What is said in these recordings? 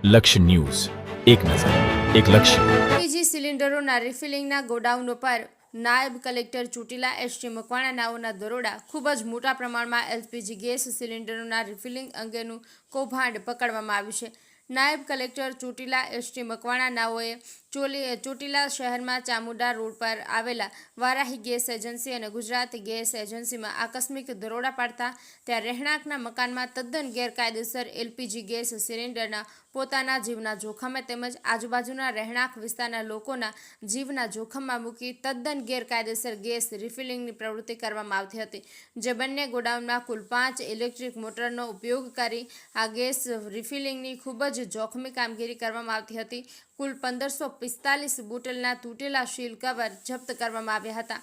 લક્ષ્ય ન્યૂઝ, એક નજર, એક લક્ષ્ય. એલપીજી સિલિન્ડરોના રિફિલિંગના ગોડાઉનો પર નાયબ કલેક્ટર ચોટીલા એસટી મકવાણા નાઓના દરોડા. ખૂબ જ મોટા પ્રમાણમાં એલપીજી ગેસ સિલિન્ડરોના રિફિલિંગ અંગેનું કૌભાંડ પકડવામાં આવ્યું છે. નાયબ કલેક્ટર ચોટીલા એસટી મકવાણા નાઓએ ચોટીલા શહેરમાં ચામુંડા રોડ પર આવેલા વારાહી ગેસ એજન્સી અને ગુજરાત ગેસ એજન્સીમાં આકસ્મિક દરોડા પાડતા ત્યાં રહેણાંકના મકાનમાં તદ્દન ગેરકાયદેસર એલપીજી ગેસ સિલિન્ડરના પોતાના જીવના જોખમે તેમજ આજુબાજુના રહેણાંક વિસ્તારના લોકોના જીવના જોખમમાં મૂકી તદ્દન ગેરકાયદેસર ગેસ રિફિલિંગની પ્રવૃત્તિ કરવામાં આવતી હતી. જે બંને ગોડાઉનમાં કુલ 5 ઇલેક્ટ્રિક મોટરનો ઉપયોગ કરી આ ગેસ રિફિલિંગની ખૂબ જ જોખમી કામગીરી કરવામાં આવતી હતી. કુલ 1545 બોટલના તૂટેલા સીલ કવર જપ્ત કરવામાં આવ્યા હતા.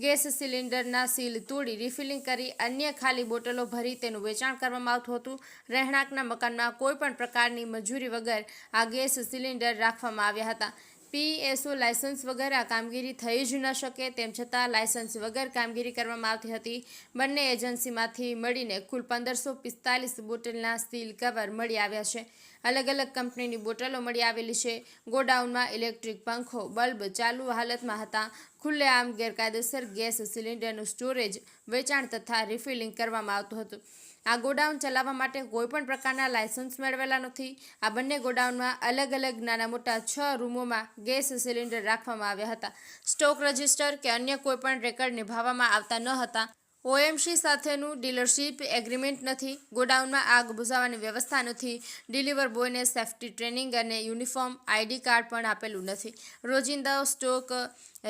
ગેસ સિલિન્ડરના સીલ તોડી રિફિલિંગ કરી અન્ય ખાલી બોટલો ભરી તેનું વેચાણ કરવામાં આવતું હતું. રહેણાંકના મકાનમાં કોઈપણ પ્રકારની મંજૂરી વગર આ ગેસ સિલિન્ડર રાખવામાં આવ્યા હતા. પીએસઓ લાયસન્સ વગર આ કામગીરી થઈ જ ન શકે તેમ છતાં લાયસન્સ વગર કામગીરી કરવામાં આવતી હતી. બંને એજન્સીમાંથી મળીને કુલ 1545 બોટલના સીલ કવર મળી આવ્યા છે. અલગ અલગ કંપનીની બોટલો મળી આવેલી છે. ગોડાઉનમાં ઇલેક્ટ્રિક પંખો, બલ્બ ચાલુ હાલતમાં હતા. ખુલ્લેઆમ ગેરકાયદેસર ગેસ સિલિન્ડરનું સ્ટોરેજ, વેચાણ તથા રિફિલિંગ કરવામાં આવતું હતું. આ ગોડાઉન ચલાવવા માટે કોઈપણ પ્રકારના લાયસન્સ મેળવેલા નથી. આ બંને ગોડાઉનમાં અલગ અલગ નાના મોટા 6 રૂમોમાં ગેસ સિલિન્ડર રાખવામાં આવ્યા હતા. સ્ટોક રજિસ્ટર કે અન્ય કોઈપણ રેકર્ડ નિભાવવામાં આવતા ન હતા. ઓએમસી સાથેનું ડીલરશીપ એગ્રીમેન્ટ નથી. ગોડાઉનમાં આગ બુઝાવવાની વ્યવસ્થા નથી. ડિલિવર બોયને સેફ્ટી ટ્રેનિંગ અને યુનિફોર્મ, આઈડી કાર્ડ પણ આપેલું નથી. રોજિંદા સ્ટોક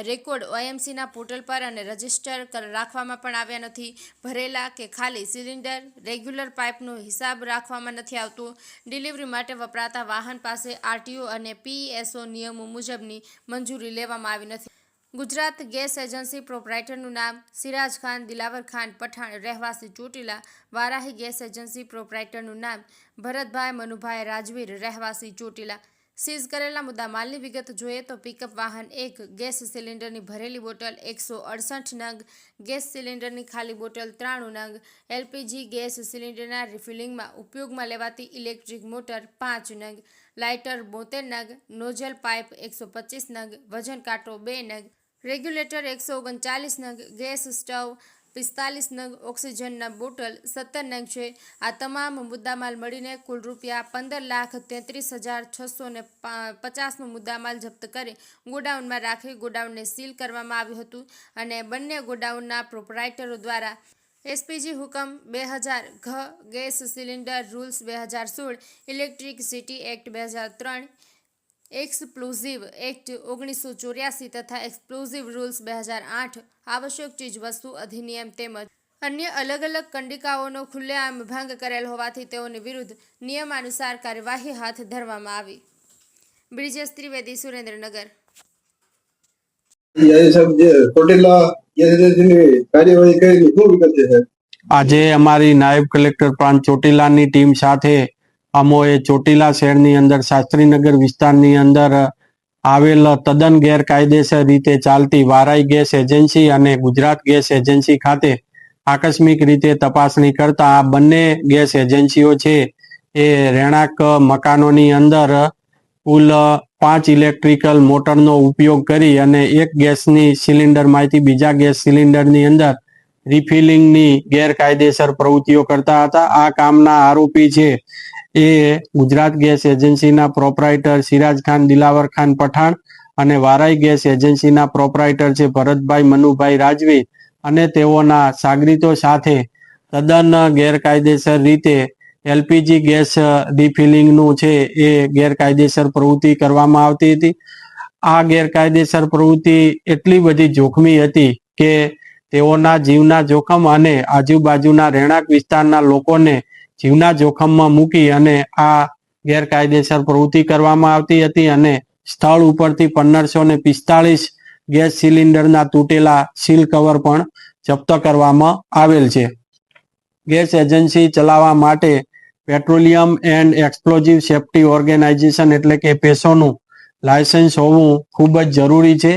રેકોર્ડ ઓએમસીના પોર્ટલ પર અને રજિસ્ટર રાખવામાં પણ આવ્યા નથી. ભરેલા કે ખાલી સિલિન્ડર, રેગ્યુલર પાઇપનો હિસાબ રાખવામાં નથી આવતો. ડિલિવરી માટે વપરાતા વાહન પાસે આરટીઓ અને પીએસઓ નિયમો મુજબની મંજૂરી લેવામાં આવી નથી. ગુજરાત ગેસ એજન્સી પ્રોપ્રાઇટરનું નામ સિરાજ ખાન દિલાવર ખાન પઠાણ, રહેવાસી ચોટીલા. વારાહી ગેસ એજન્સી પ્રોપ્રાઇટરનું નામ ભરતભાઈ મનુભાઈ રાજવીર, રહેવાસી ચોટીલા. સીઝ કરેલા મુદ્દામાલની વિગત જોઈએ તો પિકઅપ વાહન 1, ગેસ સિલિન્ડરની ભરેલી બોટલ 168 નંગ, ગેસ સિલિન્ડરની ખાલી બોટલ 93 નંગ, એલપીજી ગેસ સિલિન્ડરના રિફિલિંગમાં ઉપયોગમાં લેવાતી ઇલેક્ટ્રિક મોટર 5 નંગ, લાઇટર 72 નંગ, નોઝલ પાઇપ 125 નંગ, વજન કાંટો 2 નંગ, રેગ્યુલેટર 139 નંગ, ગેસ સ્ટવ 45 નંગ, ઓક્સિજનના બોટલ 17 નંગ છે. આ તમામ મુદ્દામાલ મળીને કુલ ₹15,33,650નો મુદ્દામાલ જપ્ત કરી ગોડાઉનમાં રાખી ગોડાઉનને સીલ કરવામાં આવ્યું હતું. અને બંને ગોડાઉનના પ્રોપ્રાઇટરો દ્વારા એસપીજી હુકમ 2000 ઘ gas cylinder rules 2016, electricity act 2003, explosive act 1984 તથા એક્સપ્લોઝિવ રૂલ્સ 2008, આવશ્યક ચીજવસ્તુ અધિનિયમ તેમજ અન્ય અલગ અલગ કંડિકાઓનો ખુલ્લેઆમ ભંગ કરેલ હોવાથી તેઓની વિરુદ્ધ નિયમાનુસાર કાર્યવાહી હાથ ધરવામાં આવી. બ્રિજેશ ત્રિવેદી, સુરેન્દ્રનગર. આજે અમારી નાયબ કલેક્ટર પ્રાંત ચોટીલાની ટીમ સાથે અમોએ ચોટીલા શહેરની અંદર શાસ્ત્રીનગર વિસ્તારની અંદર આવેલ તદ્દન ગેરકાયદેસર રીતે ચાલતી વારાઈ ગેસ એજન્સી અને ગુજરાત ગેસ એજન્સી ખાતે આકસ્મિક રીતે તપાસણી કરતા આ બંને ગેસ એજન્સીઓ છે એ રહેણાંક મકાનોની અંદર કુલ 5 ઇલેક્ટ્રિકલ મોટરનો ઉપયોગ કરી અને એક ગેસની સિલિન્ડરમાંથી બીજા ગેસ સિલિન્ડરની અંદર રિફિલિંગની ગેરકાયદેસર પ્રવૃત્તિઓ કરતા હતા. આ કામના આરોપી છે એ ગુજરાત ગેસ એજન્સીના પ્રોપ્રાઇટર સિરાજ ખાન દિલાવર ખાન પઠાણ અને વારાઈ ગેસ એજન્સીના પ્રોપ્રાઇટર છે ભરતભાઈ મનુભાઈ રાજવી અને તેઓના સાગરીતો સાથે તદ્દન ગેરકાયદેસર રીતે એલપીજી ગેસ રિફિલિંગનું છે એ ગેરકાયદેસર પ્રવૃત્તિ કરવામાં આવતી હતી. આ ગેરકાયદેસર પ્રવૃત્તિ એટલી બધી જોખમી હતી કે તેઓના જીવના જોખમ અને આજુબાજુના રહેણાંક વિસ્તારના લોકોને જીવના જોખમમાં મૂકી અને આ ગેરકાયદેસર પ્રવૃત્તિ કરવામાં આવતી હતી. અને સ્થળ ઉપરથી 1545 ગેસ સિલિન્ડરના તૂટેલા સીલ કવર પણ જપ્ત કરવામાં આવેલ છે. ગેસ એજન્સી ચલાવવા માટે petroleum and explosive safety organisation એટલે કે પેસોનું લાયસન્સ હોવું ખૂબ જ જરૂરી છે.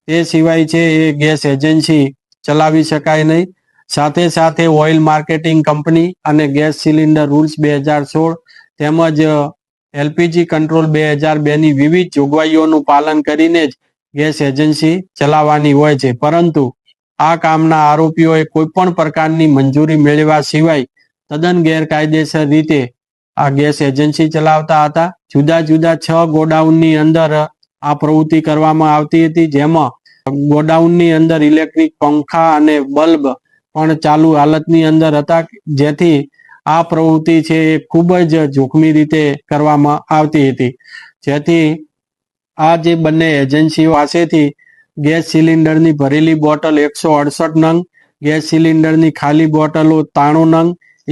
તે સિવાય છે એ ગેસ એજન્સી ચલાવી શકાય નહીં. સાથે સાથે ઓઇલ માર્કેટિંગ કંપની અને ગેસ સિલિન્ડર રૂલ્સ 2016 તેમજ એલપીજી કંટ્રોલ 2002 ની વિવિધ જોગવાઈઓનું પાલન કરીને જ ગેસ એજન્સી ચલાવવાની હોય છે, પરંતુ આ કામના આરોપીઓએ કોઈ પણ પ્રકારની મંજૂરી મેળવ્યા સિવાય તદ્દન ગેરકાયદેસર રીતે આ ગેસ એજન્સી ચલાવતા હતા. જુદા જુદા 6 ગોડાઉનની અંદર આ પ્રવૃત્તિ કરવામાં આવતી હતી, જેમાં ગોડાઉનની અંદર ઇલેક્ટ્રિક પંખા અને બલ્બ પણ ચાલુ હાલતની અંદર હતા, જેથી આ પ્રવૃત્તિ છે એ ખૂબ જ જોખમી રીતે કરવામાં આવતી હતી. જેથી આ જે બંને એજન્સીઓ પાસેથી ગેસ સિલિન્ડરની ભરેલી બોટલ 168 નંગ, ગેસ સિલિન્ડરની ખાલી બોટલો 93 નંગ,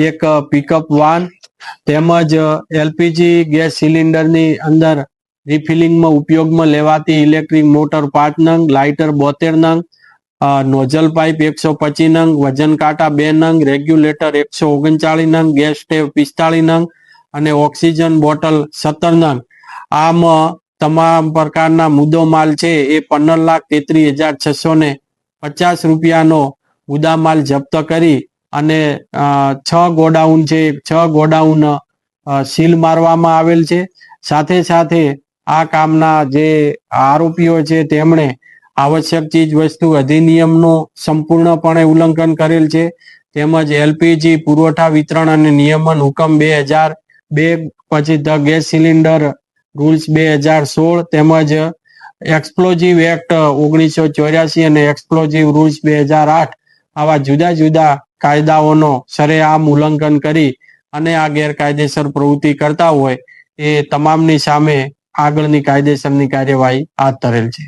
એક પિકઅપ વાન તેમજ એલપીજી ગેસ સિલિન્ડરની અંદર રિફિલિંગમાં ઉપયોગમાં લેવાતી ઇલેક્ટ્રિક મોટર 5 નંગ, લાઇટર 72 નંગ, નોઝલ પાઇપ 125 નંગ, વજન કાંટા 2 નંગ, રેગ્યુલેટર 139 નંગ, ગેસ સ્ટેવ 45 નંગ અને ઓક્સિજન બોટલ 17 નંગ. આમ તમામ પ્રકારના મુદ્દો માલ છે એ 15,33,650 રૂપિયાનો મુદ્દામાલ જપ્ત કરી અને 6 ગોડાઉન છે, 6 ગોડાઉન સીલ મારવામાં આવેલ છે. સાથે સાથે આ કામના જે આરોપીઓ છે તેમણે આવશ્યક ચીજ વસ્તુ અધિનિયમનું સંપૂર્ણપણે ઉલ્લંઘન કરેલ છે, તેમજ એલપીજી પુરવઠા વિતરણ અને નિયમન હુકમ 2002, પછી ધ ગેસ સિલિન્ડર રૂલ્સ 2016, તેમજ એક્સપ્લોઝિવ એક્ટ 1984 અને એક્સપ્લોઝિવ રૂલ્સ 2008 આવા જુદા જુદા કાયદાઓનો સરેઆમ ઉલ્લંઘન કરી અને આ ગેરકાયદેસર પ્રવૃત્તિ કરતા હોય એ તમામની સામે આગળની કાયદેસરની કાર્યવાહી હાથ ધરેલ છે.